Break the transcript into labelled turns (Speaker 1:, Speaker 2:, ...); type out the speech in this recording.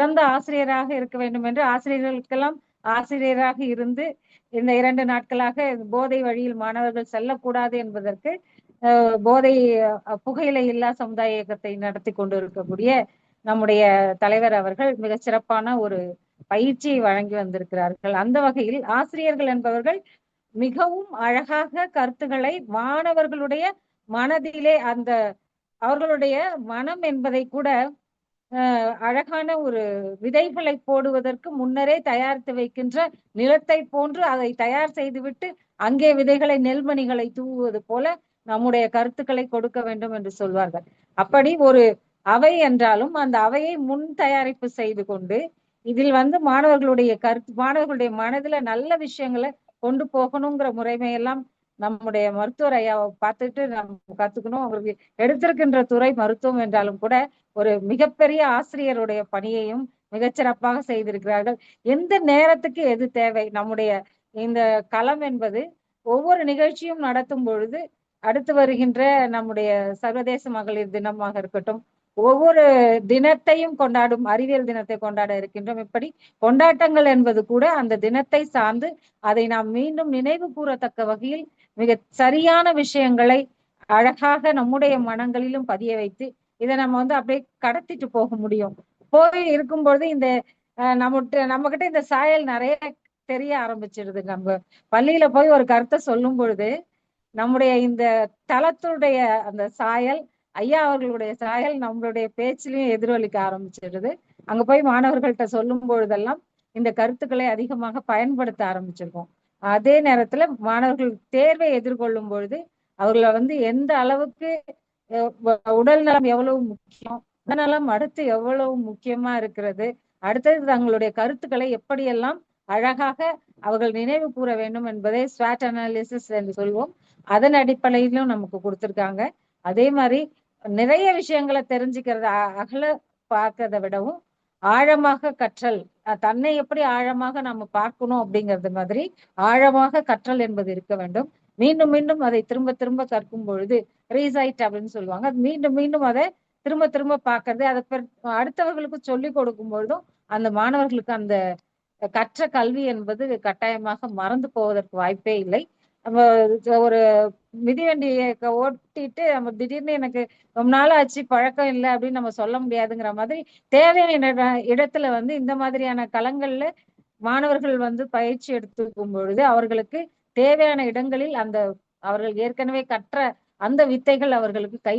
Speaker 1: சிறந்த ஆசிரியராக இருக்க வேண்டும் என்று ஆசிரியர்களுக்கெல்லாம் ஆசிரியராக இருந்து இந்த 2 நாட்களாக போதை வழியில் மாணவர்கள் செல்லக்கூடாது என்பதற்கு போதை புகையிலை இல்லா சமுதாய இயக்கத்தை நடத்தி கொண்டு இருக்கக்கூடிய நம்முடைய தலைவர் அவர்கள் மிக சிறப்பான ஒரு பயிற்சியை வழங்கி வந்திருக்கிறார்கள். அந்த வகையில் ஆசிரியர்கள் என்பவர்கள் மிகவும் அழகாக கருத்துக்களை மாணவர்களுடைய மனதிலே அந்த அவர்களுடைய மனம் என்பதை கூட அழகான ஒரு விதைகளை போடுவதற்கு முன்னரே தயாரித்து வைக்கின்ற நிலத்தை போன்று அதை தயார் செய்துவிட்டு அங்கே விதைகளை நெல்மணிகளை தூவுவது போல நம்முடைய கருத்துக்களை கொடுக்க வேண்டும் என்று சொல்வார்கள். அப்படி ஒரு அவை என்றாலும் அந்த அவையை முன் தயாரிப்பு செய்து கொண்டு இதில் மாணவர்களுடைய மாணவர்களுடைய மனதுல நல்ல விஷயங்களை கொண்டு போகணுங்கிற முறைமையெல்லாம் நம்முடைய மருத்துவர் ஐயாவை பார்த்துட்டு நம்ம கத்துக்கணும். அவருக்கு எடுத்திருக்கின்ற துறை மருத்துவம் என்றாலும் கூட ஒரு மிகப்பெரிய ஆசிரியருடைய பணியையும் மிகச்சிறப்பாக செய்திருக்கிறார்கள். எந்த நேரத்துக்கு எது தேவை, நம்முடைய இந்த களம் என்பது ஒவ்வொரு நிகழ்ச்சியும் நடத்தும் பொழுது அடுத்து வருகின்ற நம்முடைய சர்வதேச மகளிர் தினமாக இருக்கட்டும், ஒவ்வொரு தினத்தையும் கொண்டாடும் அறிவியல் தினத்தை கொண்டாட இருக்கின்றோம். இப்படி கொண்டாட்டங்கள் என்பது கூட அந்த தினத்தை சார்ந்து அதை நாம் மீண்டும் நினைவு கூறத்தக்க வகையில் மிக சரியான விஷயங்களை அழகாக நம்முடைய மனங்களிலும் பதிய வைத்து இதை நம்ம அப்படியே கடத்திட்டு போக முடியும். போய் இருக்கும் பொழுது இந்த நம்ம கிட்ட இந்த சாயல் நிறைய தெரிய ஆரம்பிச்சிடுது. நம்ம பள்ளியில போய் ஒரு கருத்தை சொல்லும் பொழுது நம்முடைய இந்த தளத்துடைய அந்த சாயல், ஐயா அவர்களுடைய சாயல் நம்மளுடைய பேச்சிலையும் எதிரொலிக்க ஆரம்பிச்சிடுது. அங்க போய் மாணவர்கள்ட்ட சொல்லும் பொழுதெல்லாம் இந்த கருத்துக்களை அதிகமாக பயன்படுத்த ஆரம்பிச்சிருக்கோம். அதே நேரத்துல மாணவர்கள் தேர்வை எதிர்கொள்ளும் பொழுது அவர்களை எந்த அளவுக்கு உடல் நலம் எவ்வளவு முக்கியம், உடல்நலம் அடுத்து எவ்வளவு முக்கியமா இருக்கிறது, அடுத்தது தங்களுடைய கருத்துக்களை எப்படியெல்லாம் அழகாக அவர்கள் நினைவு கூற வேண்டும் என்பதை ஸ்வாட் அனாலிசிஸ் என்று சொல்வோம். அதன் அடிப்படையிலும் நமக்கு கொடுத்திருக்காங்க. அதே மாதிரி நிறைய விஷயங்களை தெரிஞ்சுக்கிறத அகல பார்க்கறத விடவும் ஆழமாக கற்றல், தன்னை எப்படி ஆழமாக நம்ம பார்க்கணும் அப்படிங்கிறது மாதிரி ஆழமாக கற்றல் என்பது இருக்க வேண்டும். மீண்டும் மீண்டும் அதை திரும்ப திரும்ப கற்கும் பொழுது ரீசைட் அப்படின்னு சொல்லுவாங்க. அது மீண்டும் மீண்டும் அதை திரும்ப திரும்ப பார்க்கறது, அதை அடுத்தவர்களுக்கு சொல்லிக் கொடுக்கும் பொழுதும் அந்த மாணவர்களுக்கு அந்த கற்ற கல்வி என்பது கட்டாயமாக மறந்து போவதற்கு வாய்ப்பே இல்லை. நம்ம ஒரு மிதிவண்டியை ஓட்டிட்டு நம்ம திடீர்னு எனக்கு ரொம்ப நாள் ஆச்சு பழக்கம் இல்லை அப்படின்னு நம்ம சொல்ல முடியாதுங்கிற மாதிரி தேவையான இடத்துல இந்த மாதிரியான களங்கள்ல மாணவர்கள் பயிற்சி எடுத்துக்கும் பொழுது அவர்களுக்கு தேவையான இடங்களில் அந்த அவர்கள் ஏற்கனவே கற்ற அந்த வித்தைகள் அவர்களுக்கு கை